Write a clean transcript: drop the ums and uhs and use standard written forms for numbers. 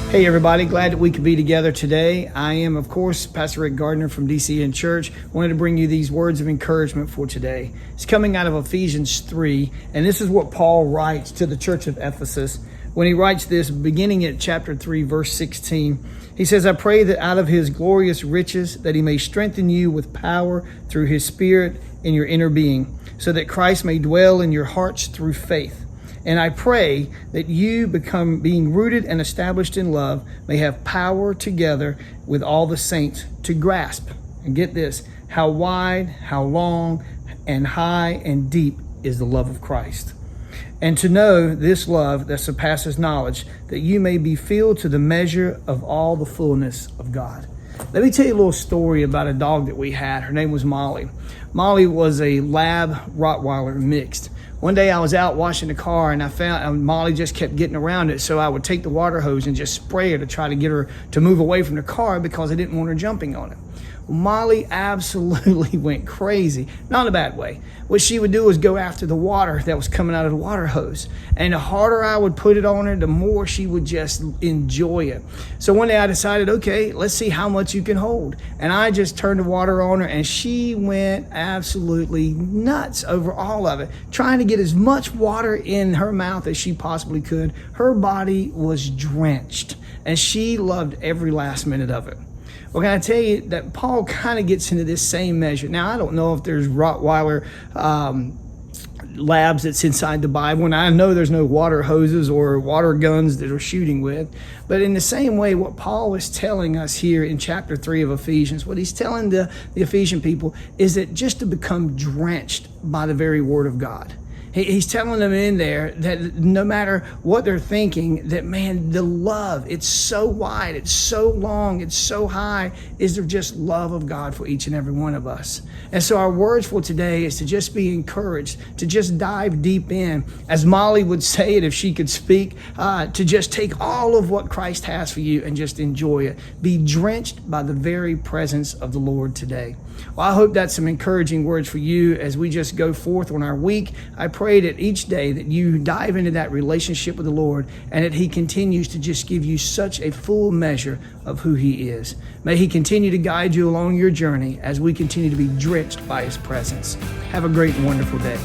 Hey everybody, glad that we could be together today. I am, of course, Pastor Rick Gardner from DCN Church. Wanted to bring you these words of encouragement for today. It's coming out of Ephesians 3, and this is what Paul writes to the church of Ephesus. When he writes this, beginning at chapter 3, verse 16, he says, I pray that out of his glorious riches, that he may strengthen you with power through his Spirit in your inner being, so that Christ may dwell in your hearts through faith. And I pray that you, being rooted and established in love, may have power together with all the saints to grasp, and get this, how wide, how long, and high and deep is the love of Christ. And to know this love that surpasses knowledge, that you may be filled to the measure of all the fullness of God. Let me tell you a little story about a dog that we had. Her name was Molly. Molly was a Lab Rottweiler mixed. One day I was out washing the car and I found Molly just kept getting around it. So I would take the water hose and just spray her to try to get her to move away from the car because I didn't want her jumping on it. Molly absolutely went crazy, not in a bad way. What she would do was go after the water that was coming out of the water hose. And the harder I would put it on her, the more she would just enjoy it. So one day I decided, okay, let's see how much you can hold. And I just turned the water on her and she went absolutely nuts over all of it, trying to get as much water in her mouth as she possibly could. Her body was drenched and she loved every last minute of it. Well, can I tell you that Paul kind of gets into this same measure. Now, I don't know if there's Rottweiler labs that's inside the Bible, and I know there's no water hoses or water guns that are shooting with. But in the same way, what Paul is telling us here in chapter 3 of Ephesians, what he's telling the Ephesian people is that just to become drenched by the very word of God. He's telling them in there that no matter what they're thinking, that, man, the love, it's so wide, it's so long, it's so high, is there just love of God for each and every one of us. And so our words for today is to just be encouraged, to just dive deep in, as Molly would say it if she could speak, to just take all of what Christ has for you and just enjoy it. Be drenched by the very presence of the Lord today. Well, I hope that's some encouraging words for you as we just go forth on our week. I pray that each day that you dive into that relationship with the Lord and that He continues to just give you such a full measure of who He is. May He continue to guide you along your journey as we continue to be drenched by His presence. Have a great and wonderful day.